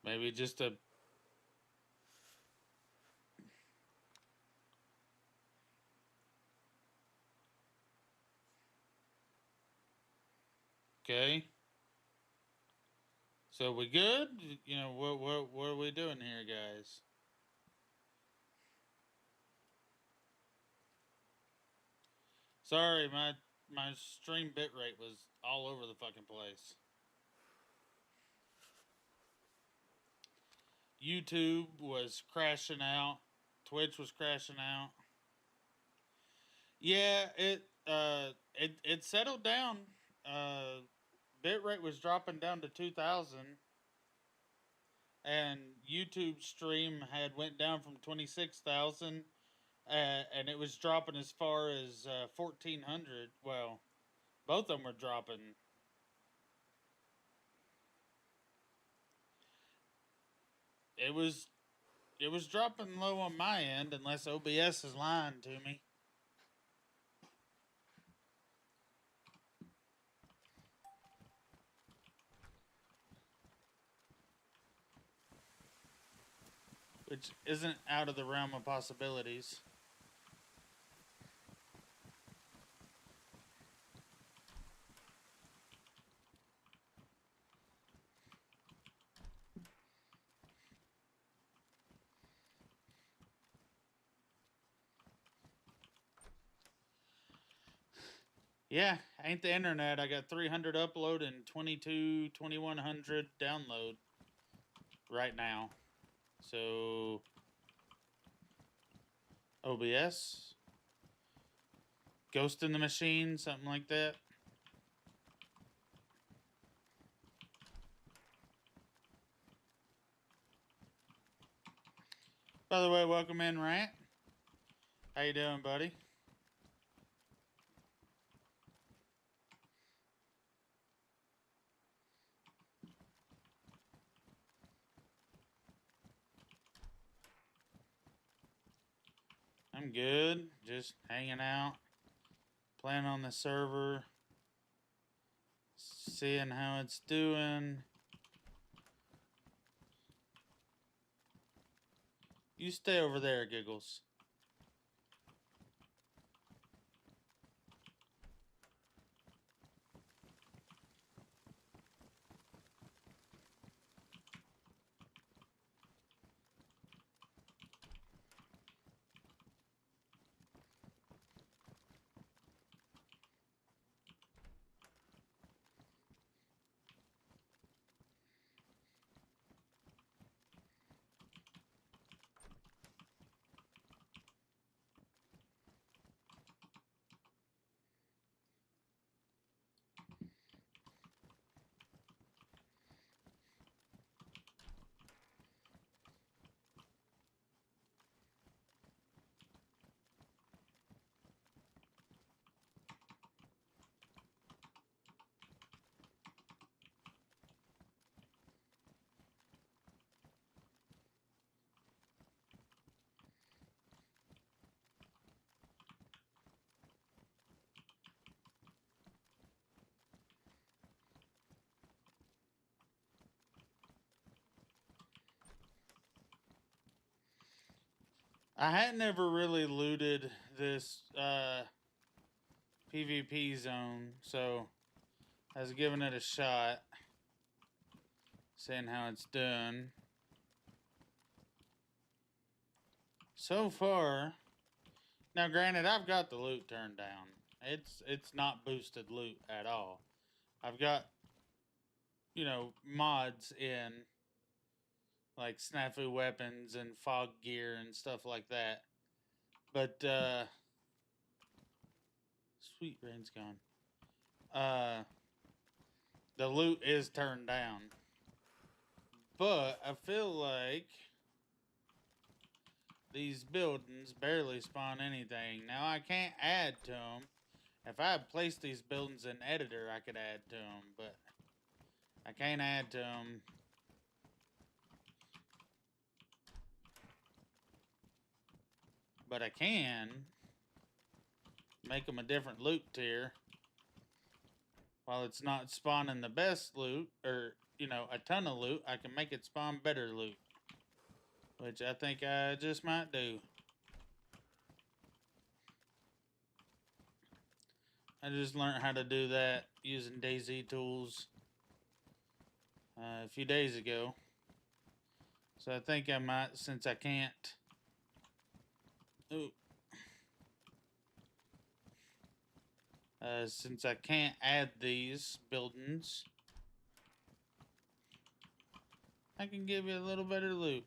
Maybe just a... Okay. So we good? You know, what are we doing here, guys? Sorry, my stream bitrate was all over the fucking place. YouTube was crashing out. Twitch was crashing out. Yeah, it settled down. Bitrate was dropping down to 2,000, and YouTube stream had went down from 26,000, and it was dropping as far as 1,400. Well, both of them were dropping. It was dropping low on my end, unless OBS is lying to me. Which isn't out of the realm of possibilities. Yeah, ain't the internet. I got 300 upload and 2,100 download right now. So, OBS, Ghost in the Machine, something like that. By the way, welcome in, Rant. How you doing, buddy? I'm good. Just hanging out, playing on the server, seeing how it's doing. You stay over there, Giggles. I had never really looted this PvP zone, so I was giving it a shot, seeing how it's done. So far, now granted, I've got the loot turned down. It's not boosted loot at all. I've got, you know, mods in, like snafu weapons and fog gear and stuff like that. But sweet rain's gone. The loot is turned down. But I feel like these buildings barely spawn anything. Now I can't add to them. If I had placed these buildings in editor, I could add to them, but I can't add to them. But I can make them a different loot tier while it's not spawning the best loot, or you know, a ton of loot, I can make it spawn better loot. Which I think I just might do. I just learned how to do that using DAYZ tools a few days ago. So I think I might, since I can't... Ooh. Since I can't add these buildings, I can give you a little better loot.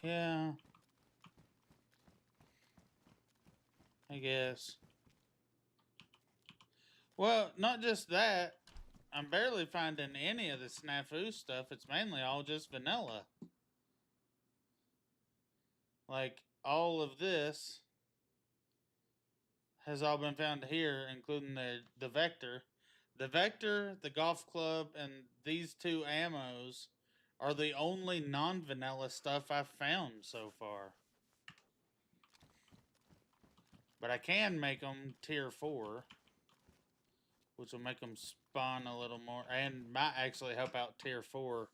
Yeah. I guess. Well, not just that. I'm barely finding any of the snafu stuff. It's mainly all just vanilla. Like, all of this has all been found here, including the Vector. The Vector, the Golf Club, and these two ammos are the only non-vanilla stuff I've found so far. But I can make them tier 4, which will make them spawn a little more, and might actually help out tier 4.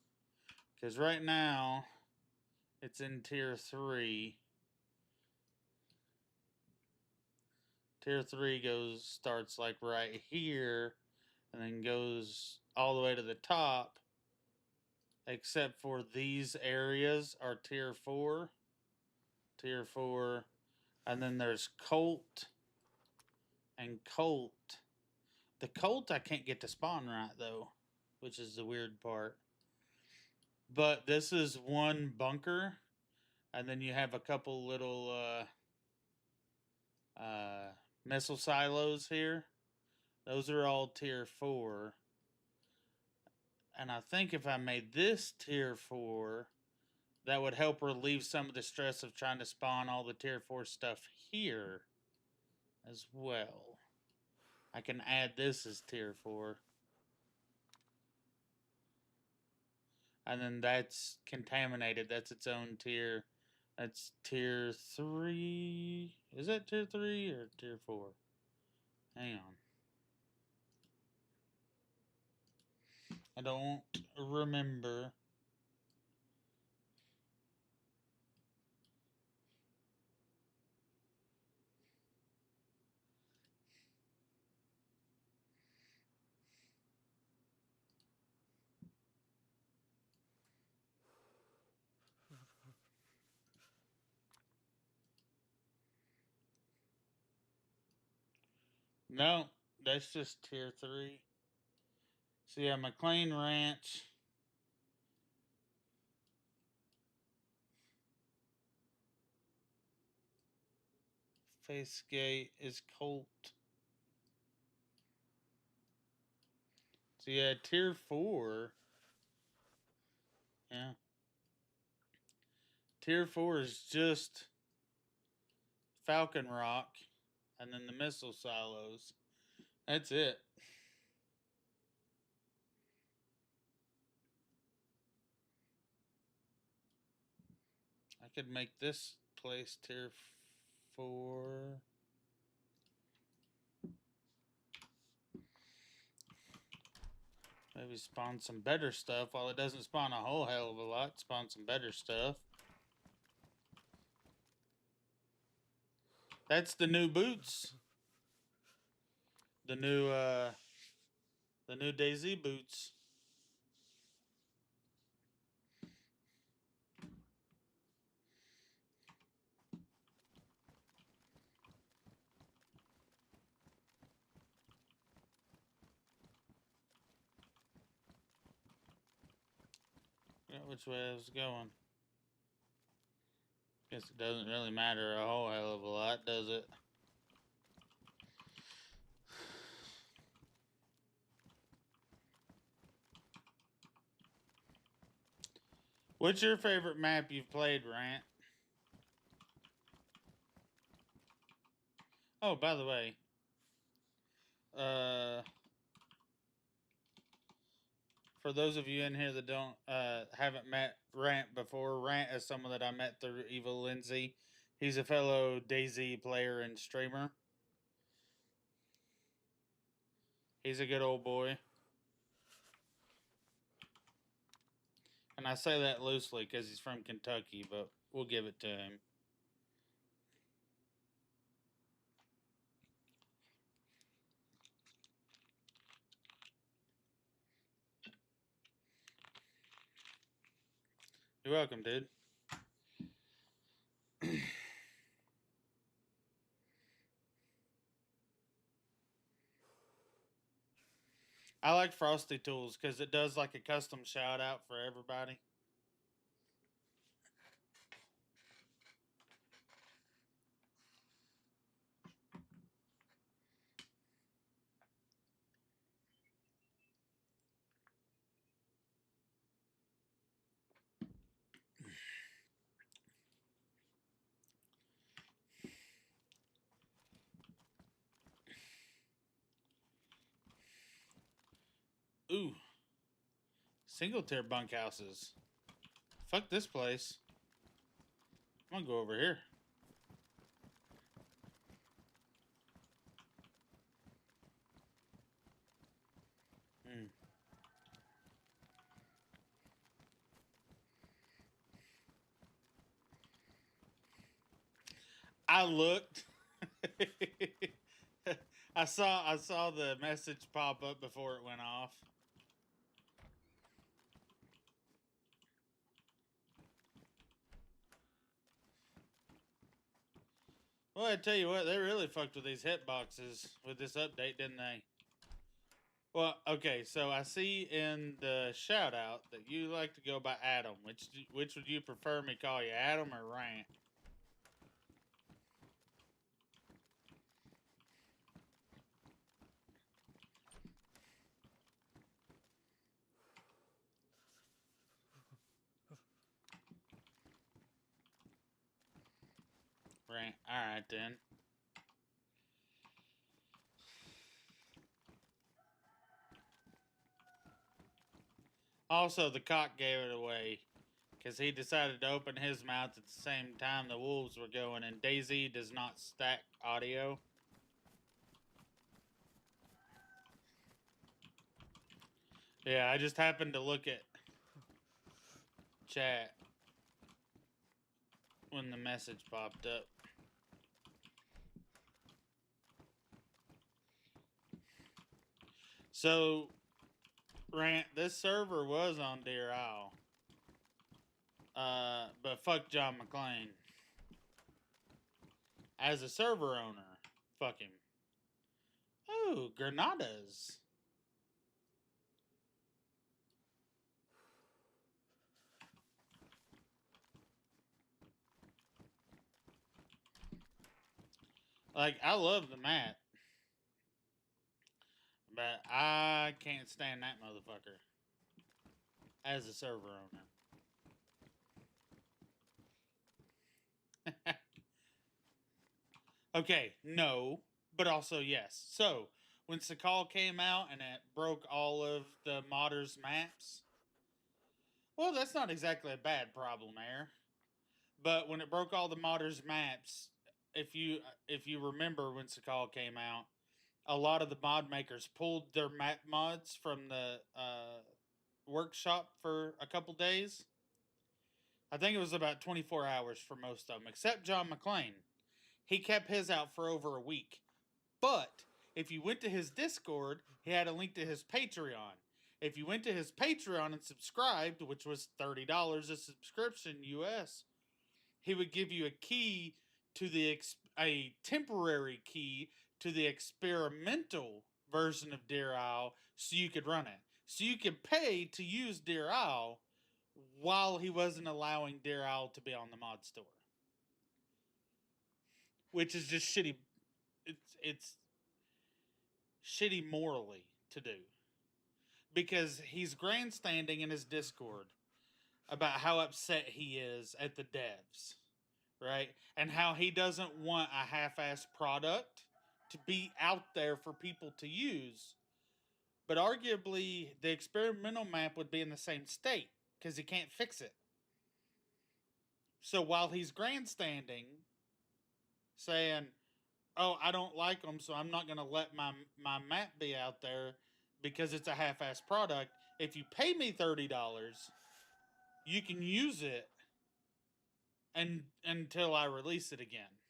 Because right now, it's in tier 3. Tier 3 starts like right here, and then goes all the way to the top, except for these areas are tier 4. Tier 4. And then there's Colt and Colt. The Colt I can't get to spawn right, though, which is the weird part. But this is one bunker, and then you have a couple little missile silos here. Those are all tier 4. And I think if I made this tier 4, that would help relieve some of the stress of trying to spawn all the tier 4 stuff here as well. I can add this as tier 4. And then that's contaminated. That's its own tier. That's tier 3. Is that tier 3 or tier 4? Hang on. I don't remember. No, that's just tier 3. So yeah, McLean Ranch. Facegate is Colt. So yeah, tier 4. Yeah. Tier 4 is just Falcon Rock and then the missile silos. That's it. I could make this place tier 4. Maybe spawn some better stuff. While it doesn't spawn a whole hell of a lot, spawn some better stuff. That's the new boots. The new DayZ boots. Yeah, which way I was going. Guess it doesn't really matter a whole hell of a lot, does it? What's your favorite map you've played, Rant? Oh, by the way, for those of you in here that don't haven't met Rant before. Rant is someone that I met through Evil Lindsay. He's a fellow DayZ player and streamer. He's a good old boy. And I say that loosely because he's from Kentucky, but we'll give it to him. You're welcome, dude. I like Frosty Tools because it does like a custom shout out for everybody. Ooh. Single tier bunkhouses. Fuck this place. I'm gonna go over here. I looked. I saw the message pop up before it went off. Well, I tell you what, they really fucked with these hitboxes with this update, didn't they? Well, okay, so I see in the shout out that you like to go by Adam. Which would you prefer me call you, Adam or Rant? Rant. All right then. Also, the cock gave it away because he decided to open his mouth at the same time the wolves were going, and DAYZ does not stack audio. Yeah, I just happened to look at chat when the message popped up. So, Rant, this server was on Deer Isle. But fuck John McClane. As a server owner, fuck him. Oh, Granadas. Like, I love the map. But I can't stand that motherfucker. As a server owner. Okay, no, but also yes. So, when Sakal came out and it broke all of the modders' maps, well, that's not exactly a bad problem there. But when it broke all the modders' maps, if you remember when Sakal came out, a lot of the mod makers pulled their map mods from the workshop for a couple days. I think it was about 24 hours for most of them, except John McClane. He kept his out for over a week. But if you went to his Discord, he had a link to his Patreon. If you went to his Patreon and subscribed, which was $30 a subscription US, he would give you a key to a temporary key to the experimental version of Deer Isle so you could run it. So you could pay to use Deer Isle while he wasn't allowing Deer Isle to be on the mod store. Which is just shitty. It's shitty morally to do. Because he's grandstanding in his Discord about how upset he is at the devs, right? And how he doesn't want a half-assed product to be out there for people to use. But arguably, the experimental map would be in the same state because he can't fix it. So while he's grandstanding, saying, "Oh, I don't like them, so I'm not going to let my map be out there because it's a half-ass product. If you pay me $30, you can use it and until I release it again."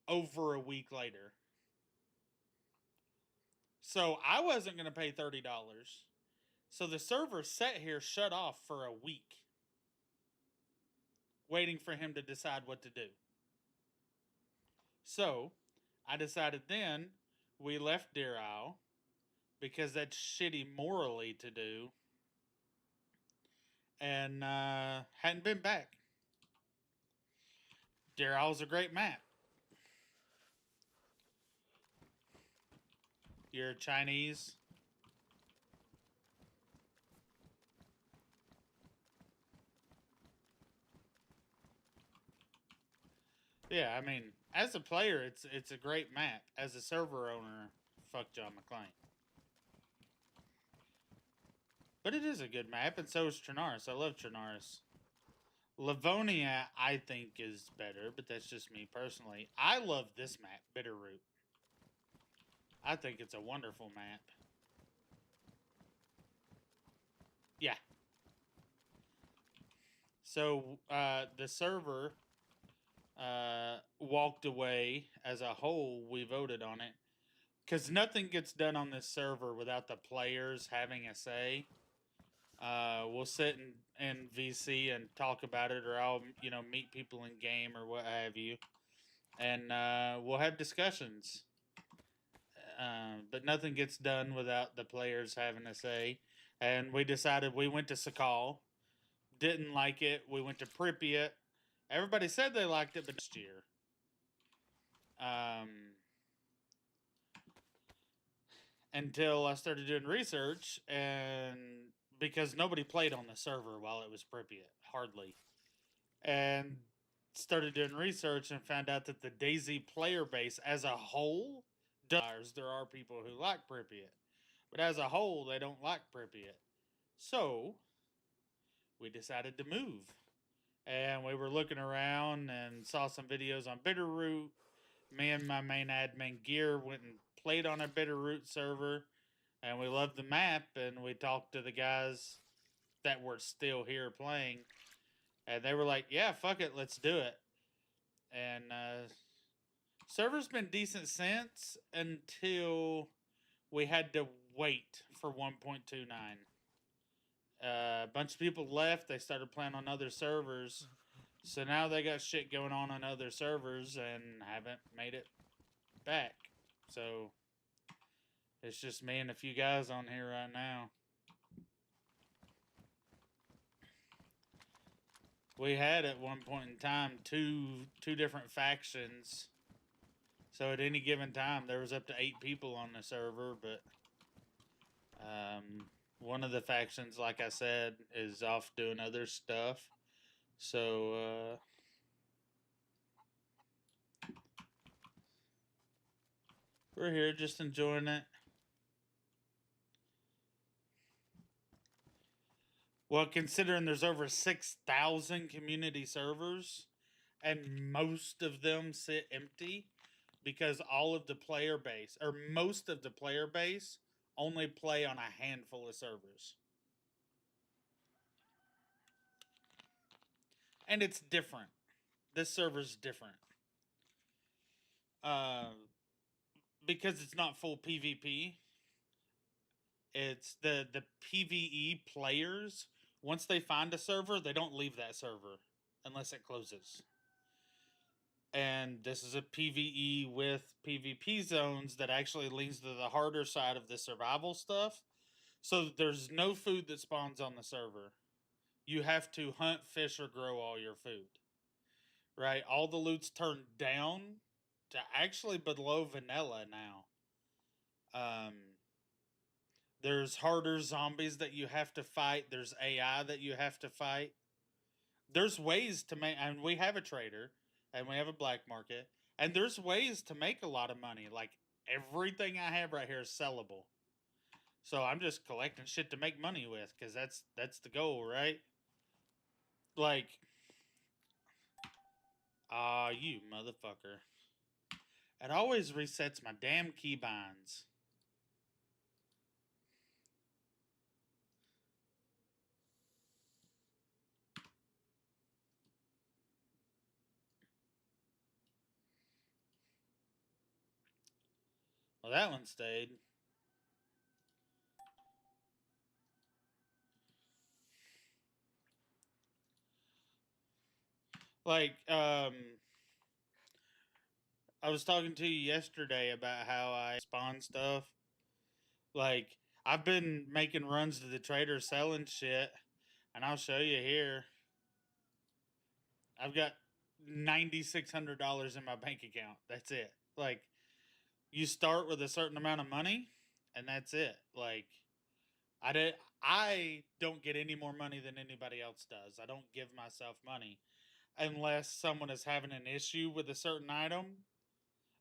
Over a week later. So I wasn't going to pay $30. So the server sat here shut off for a week, waiting for him to decide what to do. So I decided then we left Deer Isle because that's shitty morally to do, and hadn't been back. Deer Isle's a great map. You're Chinese. Yeah, I mean, as a player, it's a great map. As a server owner, fuck John McClane. But it is a good map, and so is Trinaris. I love Trinaris. Livonia, I think, is better, but that's just me personally. I love this map, Bitterroot. I think it's a wonderful map. Yeah. So the server walked away as a whole. We voted on it because nothing gets done on this server without the players having a say. We'll sit in VC and talk about it, or I'll meet people in game or what have you, and we'll have discussions. But nothing gets done without the players having a say. And we decided we went to Sakal. Didn't like it. We went to Pripyat. Everybody said they liked it, but next year. Until I started doing research, and because nobody played on the server while it was Pripyat, hardly. And started doing research and found out that the DAYZ player base as a whole, there are people who like Pripyat. But as a whole, they don't like Pripyat. So we decided to move. And we were looking around and saw some videos on Bitterroot. Me and my main admin Gear went and played on a Bitterroot server. And we loved the map. And we talked to the guys that were still here playing. And they were like, yeah, fuck it, let's do it. And server's been decent since until we had to wait for 1.29. A bunch of people left. They started playing on other servers. So now they got shit going on other servers and haven't made it back. So it's just me and a few guys on here right now. We had at one point in time two different factions. So at any given time there was up to 8 people on the server, but one of the factions, like I said, is off doing other stuff. So we're here just enjoying it. Well, considering there's over 6,000 community servers and most of them sit empty because all of the player base, or most of the player base, only play on a handful of servers. And it's different. This server's different. Because it's not full PvP. It's the PvE players. Once they find a server, they don't leave that server unless it closes. And this is a PvE with PvP zones that actually leans to the harder side of the survival stuff. So there's no food that spawns on the server. You have to hunt, fish, or grow all your food. Right? All the loot's turned down to actually below vanilla now. There's harder zombies that you have to fight. There's AI that you have to fight. There's ways to make, and we have a trader, and we have a black market, and there's ways to make a lot of money. Like, everything I have right here is sellable. So I'm just collecting shit to make money with, because that's the goal, right? Like, Ah, you motherfucker. It always resets my damn keybinds. Well, that one stayed. Like, I was talking to you yesterday about how I spawn stuff. Like, I've been making runs to the trader selling shit, and I'll show you here. I've got $9,600 in my bank account. That's it. Like, you start with a certain amount of money, and that's it. Like, I don't get any more money than anybody else does. I don't give myself money unless someone is having an issue with a certain item.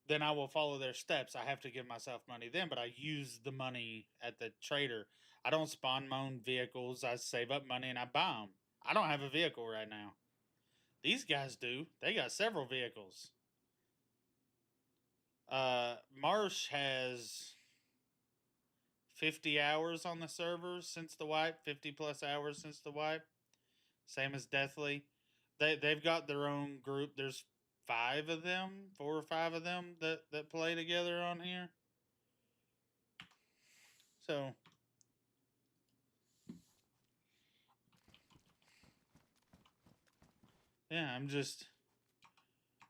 Then I will follow their steps. I have to give myself money then, but I use the money at the trader. I don't spawn my own vehicles. I save up money and I buy them. I don't have a vehicle right now. These guys do. They got several vehicles. Marsh has 50 hours on the server since the wipe, 50 plus hours since the wipe. Same as Deathly. They've got their own group. There's 5 of them, 4 or 5 of them that play together on here. So yeah, I'm just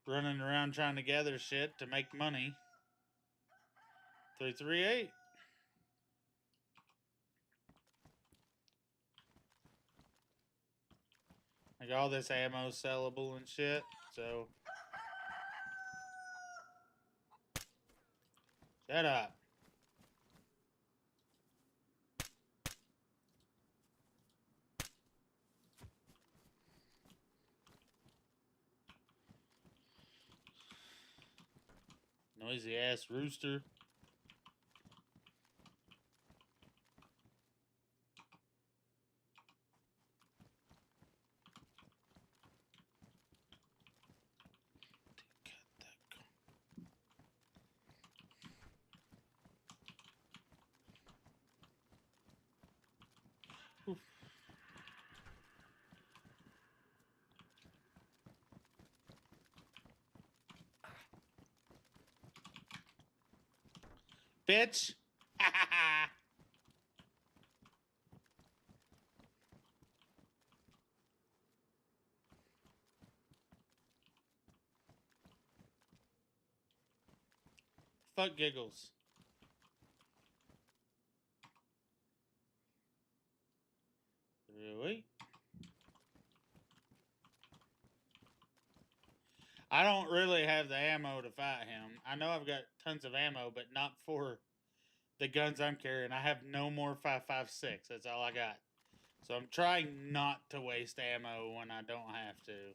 running around trying to gather shit to make money. 338. Like all this ammo sellable and shit. So shut up. Noisy ass rooster. Oof. Bitch. Fuck giggles. Really? I don't really have the ammo to fight him. I know I've got tons of ammo, but not for the guns I'm carrying. I have no more 5.56. That's all I got. So I'm trying not to waste ammo when I don't have to.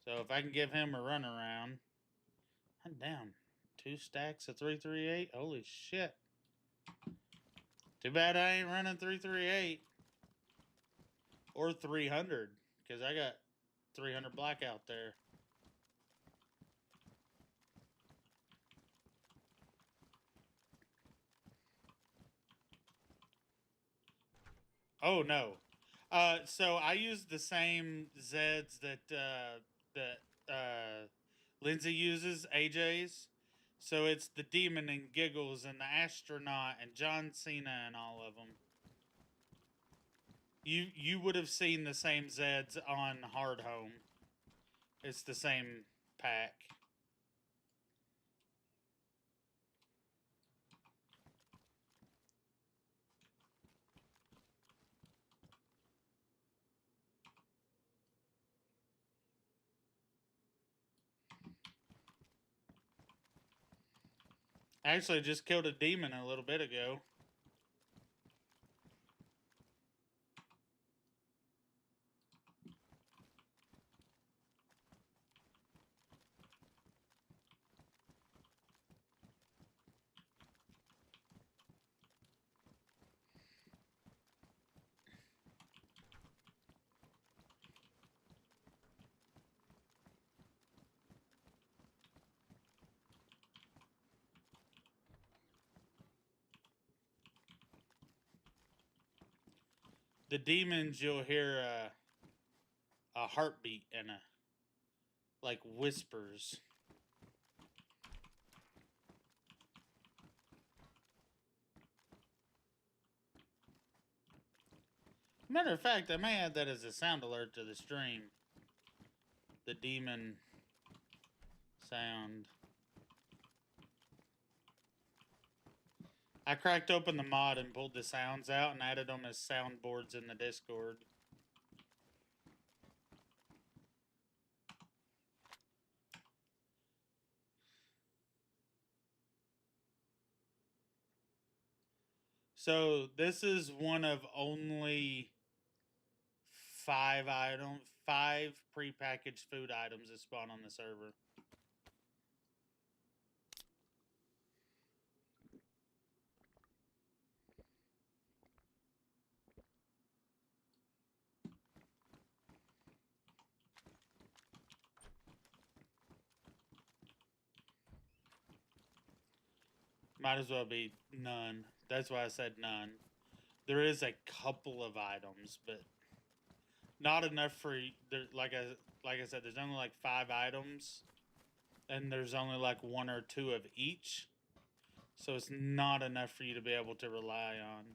So if I can give him a run around. I'm down. 2 stacks of 338. Holy shit. Too bad I ain't running 338. Or 300. Because I got 300 black out there. Oh no. So I use the same Zeds that Lindsay uses, AJ's. So it's the Demon and Giggles and the Astronaut and John Cena and all of them. You would have seen the same Zeds on Hard Home. It's the same pack. Actually, just killed a demon a little bit ago. the demons, you'll hear a heartbeat and a like whispers. Matter of fact, I may add that as a sound alert to the stream. The demon sound. I cracked open the mod and pulled the sounds out and added them as soundboards in the Discord. So this is one of only 5 prepackaged food items that spawn on the server. Might as well be none. That's why I said none. There is a couple of items, but not enough for like I said. There's only like 5 items, and there's only like 1 or 2 of each, so it's not enough for you to be able to rely on.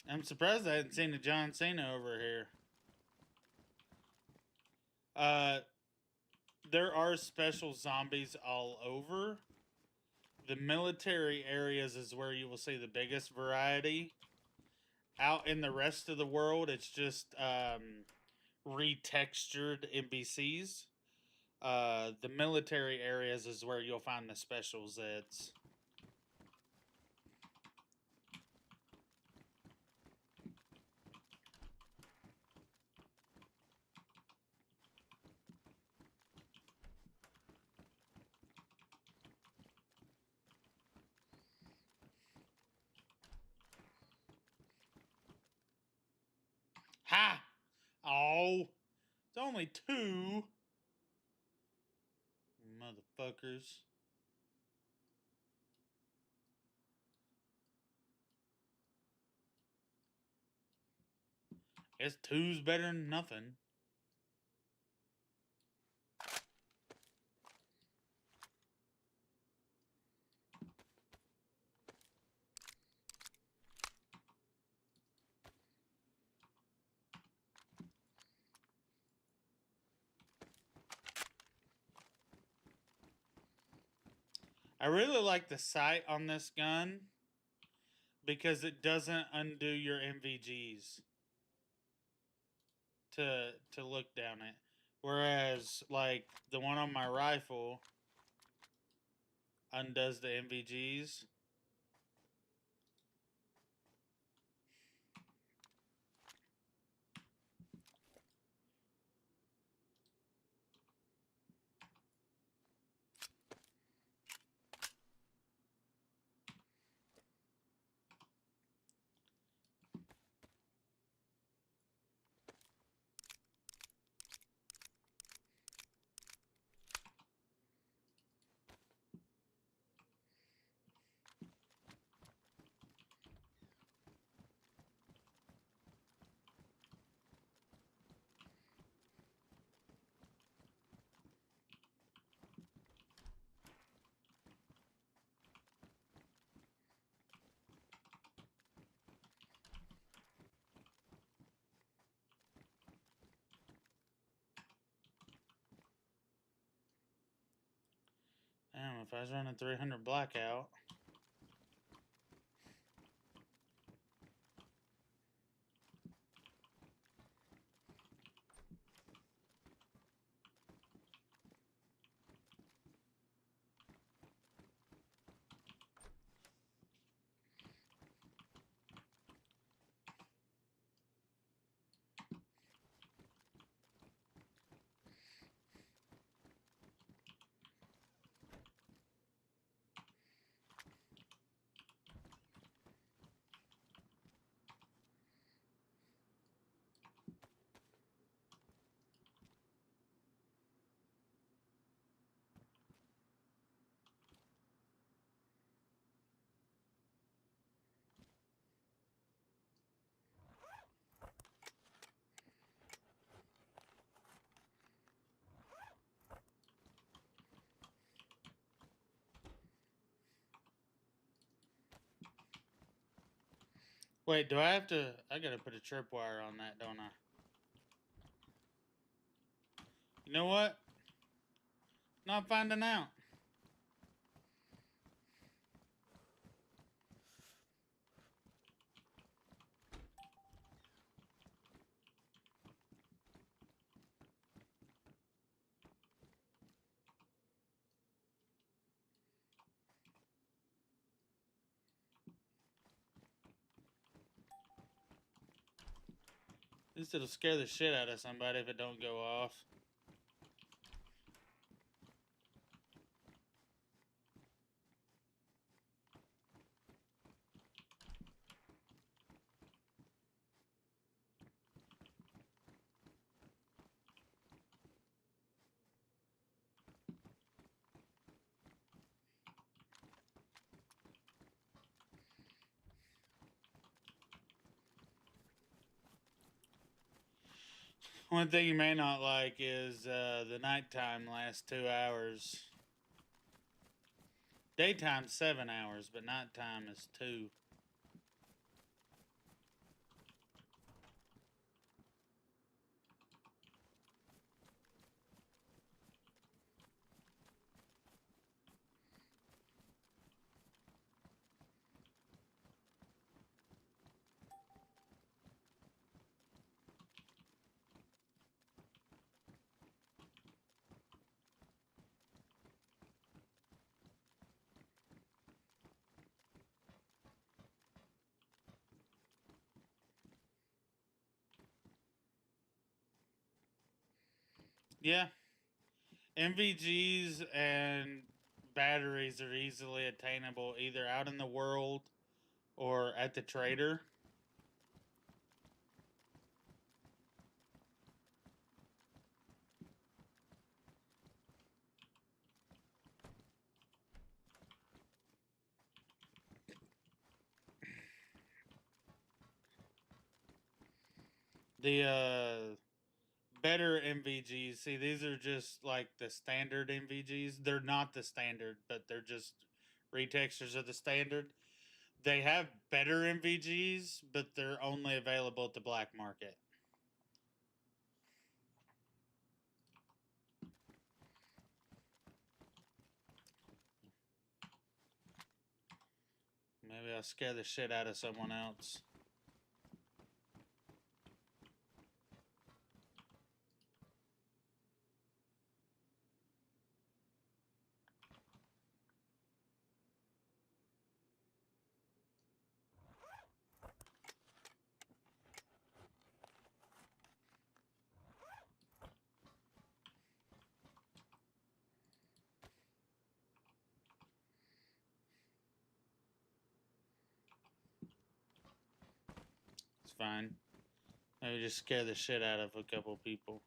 I'm surprised I hadn't seen a John Cena over here. There are special zombies all over. The military areas is where you will see the biggest variety. Out in the rest of the world, it's just retextured NPCs. The military areas is where you'll find the special Zeds. Ha! Oh, it's only 2. Motherfuckers. Guess 2's better than nothing. I really like the sight on this gun because it doesn't undo your MVGs to look down it. Whereas, like, the one on my rifle undoes the MVGs. Damn, if I was running 300 blackout. Wait, do I have to? I gotta put a tripwire on that, don't I? You know what? Not finding out. At least it'll scare the shit out of somebody if it don't go off. One thing you may not like is the nighttime lasts 2 hours. Daytime 7 hours, but nighttime is 2. Yeah. MVGs and batteries are easily attainable either out in the world or at the trader. The better MVGs, see, these are just like the standard MVGs. They're not the standard, but they're just retextures of the standard. They have better MVGs, but they're only available at the black market. Maybe I'll scare the shit out of someone else. It's fine. Maybe just scare the shit out of a couple people.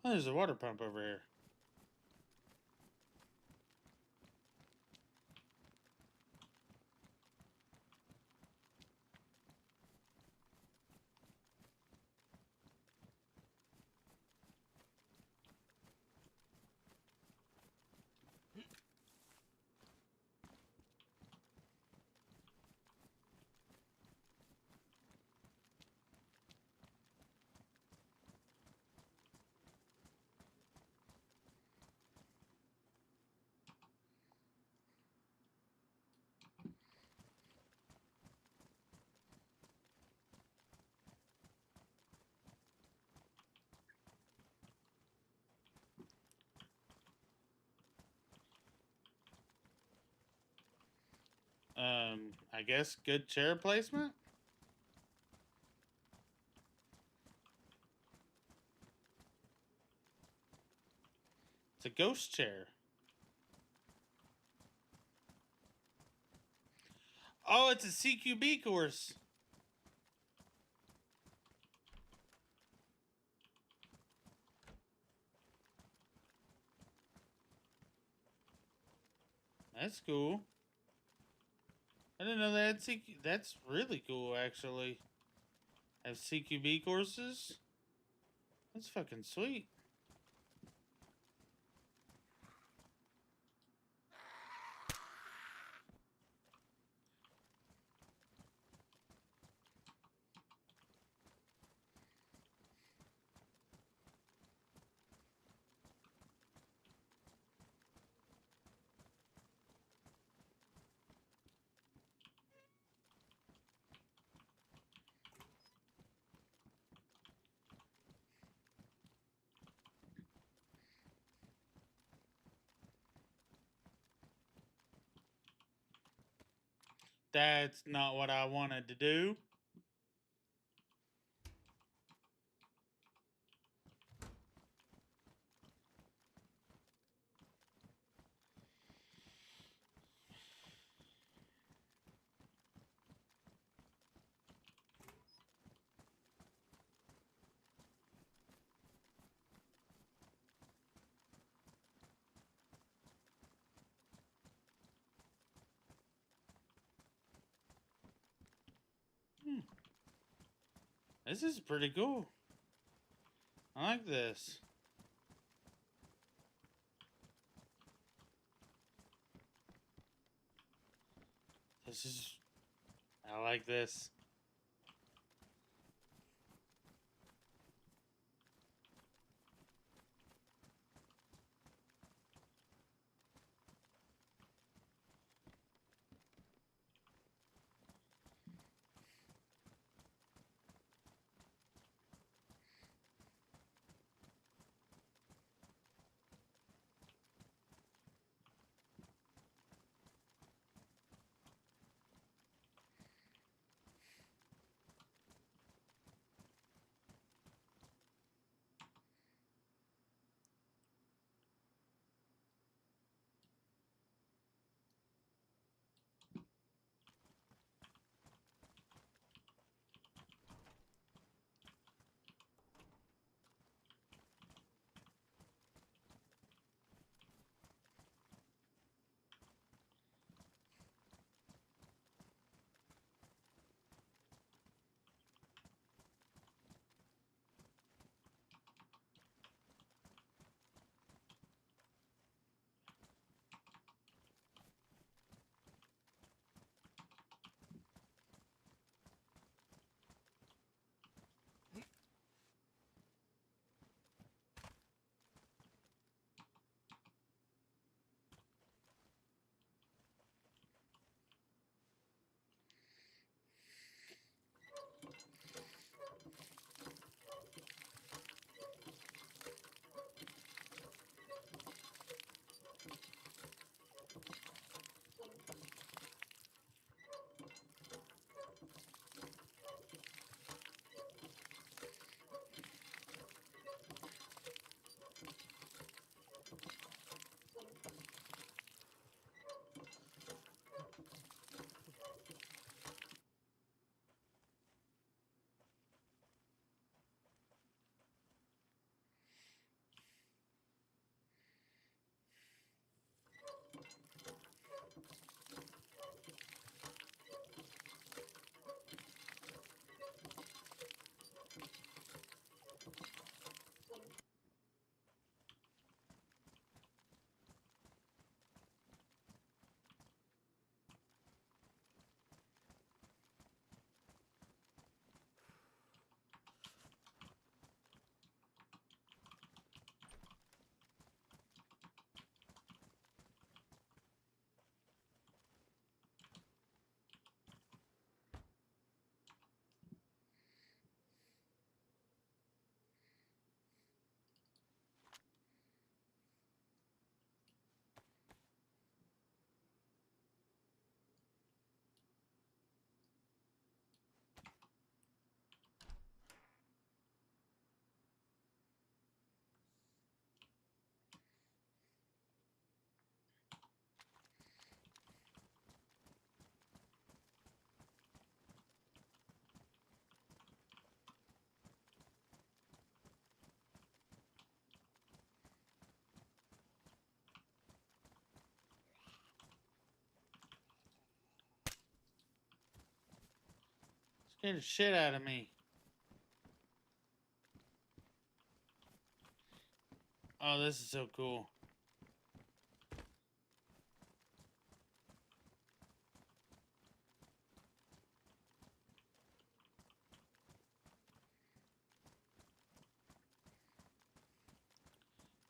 Oh, there's a water pump over here. I guess good chair placement. It's a ghost chair. Oh, it's a CQB course. That's cool. I didn't know they had CQ. That's really cool, actually. Have CQB courses? That's fucking sweet. That's not what I wanted to do. This is pretty cool. I like this. I like this. Scared the shit out of me. Oh, this is so cool.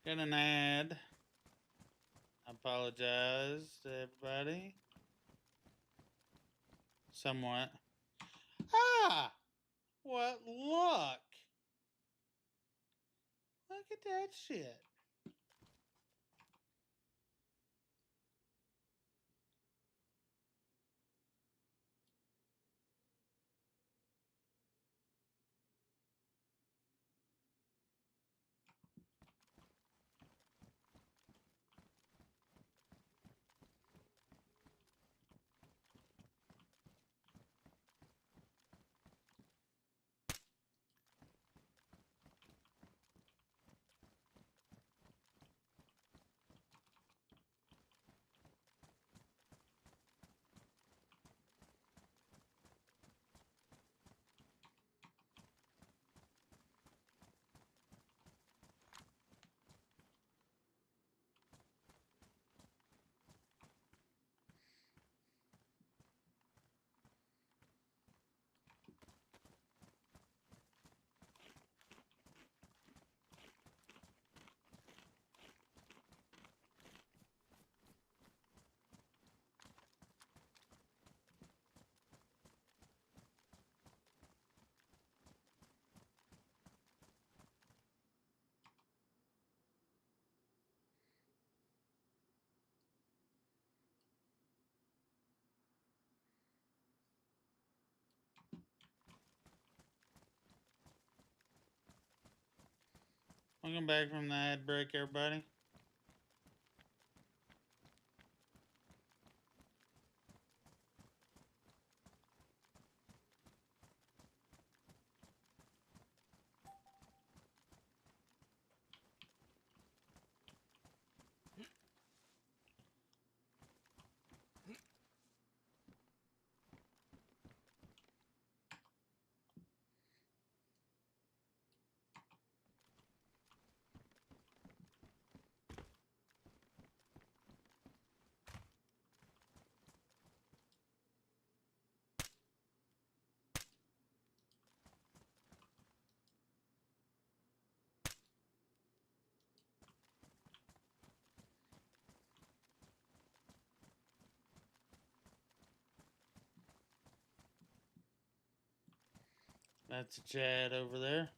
Got an ad. I apologize to everybody. Somewhat. Ah! What luck! Look at that shit. Welcome back from the ad break, everybody. That's Chad over there.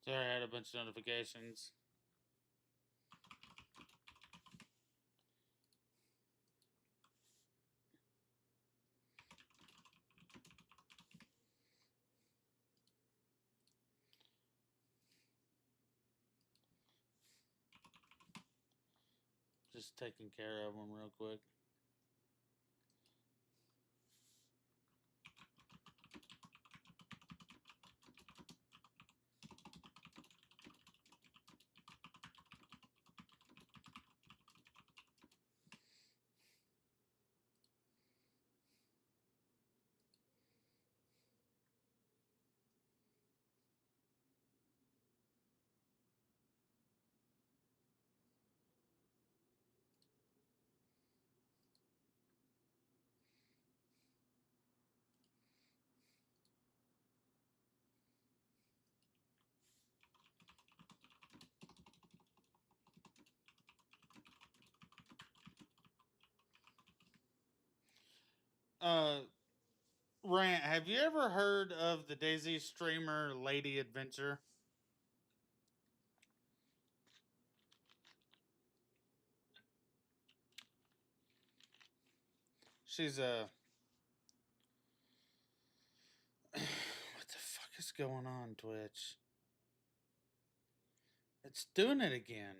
Sorry, I had a bunch of notifications. Just taking care of them real quick. Rant, have you ever heard of the DAYZ streamer Lady Adventure? She's a. What the fuck is going on, Twitch? It's doing it again.